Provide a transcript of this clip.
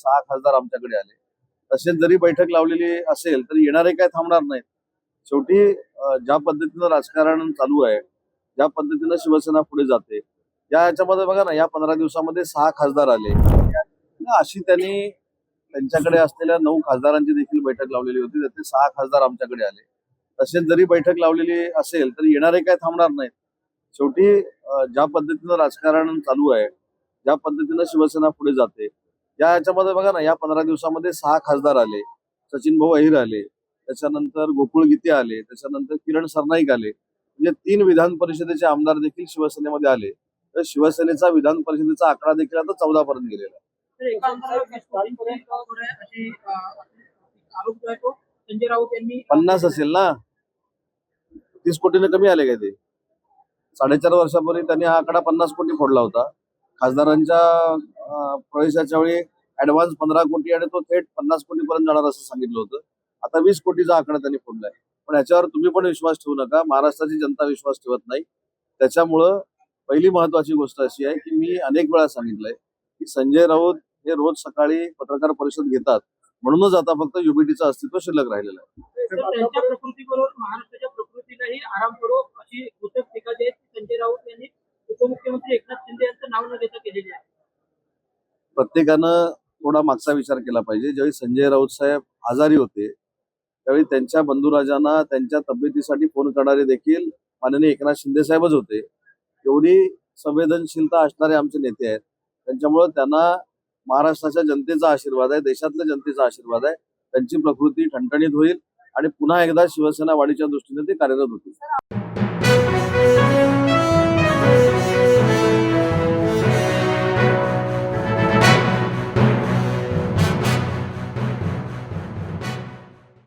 6 खासदार आमच्याकडे आले. तसेच जरी बैठक लावलेली असेल तरी येणारे काय थांबणार नाहीत. शेवटी ज्या पद्धतीनं राजकारण चालू आहे, ज्या पद्धतीनं शिवसेना पुढे जाते, या याच्यामध्ये बघा ना, या 15 दिवसामध्ये 6 खासदार आले. अशी त्यांनी त्यांच्याकडे असलेल्या 9 खासदारांची देखील बैठक लावलेली होती. त्यातले 6 खासदार आमच्याकडे आले. तसेच जरी बैठक लावलेली असेल तरी येणारे काय थांबणार नाहीत. शेवटी ज्या पद्धतीनं राजकारण चालू आहे, ज्या पद्धतीनं शिवसेना पुढे जाते, या याच्यामध्ये बघा ना, या 15 दिवसामध्ये 6 खासदार आले. सचिन भाऊ अहिर आले, त्याच्यानंतर गोकुळ गीते आले, त्याच्यानंतर किरण सरनाईक आले. म्हणजे 3 विधान परिषदेचे आमदार देखील शिवसेनेमध्ये आले. तर शिवसेनेचा विधान परिषदेचा आकडा देखील आता 14 पर्यंत गेलेला आहे. संजय राऊत यांनी 50 असेल ना, 30 कोटीने कमी आले काय ते? 4.5 वर्षापूर्वी त्यांनी हा आकडा 50 कोटी फोडला होता. खासदारांच्या प्रवेशाच्या वेळी ऍडव्हान्स 15 कोटी आणि तो थेट 50 कोटी पर्यंत जाणार असं सांगितलं होतं. आता 20 कोटीचा आकडा त्यांनी फोडलाय. पण याच्यावर तुम्ही पण विश्वास ठेवू नका. महाराष्ट्राची जनता विश्वास ठेवत नाही. त्याच्यामुळं पहिली महत्वाची गोष्ट अशी आहे की मी अनेक वेळा सांगितलंय की संजय राऊत हे रोज सकाळी पत्रकार परिषद घेतात, म्हणूनच आता फक्त युबीटीचं अस्तित्व शिल्लक राहिलेलं आहे. त्यांच्या प्रकृतीबरोबर महाराष्ट्राच्या प्रकृतीलाही आराम पडो अशी घोषक टीका जी आहे संजय राऊत यांनी उपमुख्यमंत्री एकनाथ शिंदे यांचं नाव न घेता केलेली आहे. प्रत्येकानं थोडा मागचा विचार केला पाहिजे. ज्यावेळी संजय राऊत साहेब आजारी होते त्यावेळी त्यांच्या बंधुराजांना त्यांच्या तब्येतीसाठी फोन करणारे देखील माननीय एकनाथ शिंदे साहेबच होते. एवढी संवेदनशीलता असणारे आमचे नेते आहेत. त्यांच्यामुळे त्यांना महाराष्ट्राच्या जनतेचा आशीर्वाद आहे, देशातल्या जनतेचा आशीर्वाद आहे. त्यांची प्रकृती ठणठणीत होईल आणि पुन्हा एकदा शिवसेना वाढीच्या दृष्टीने ते कार्यरत होतील.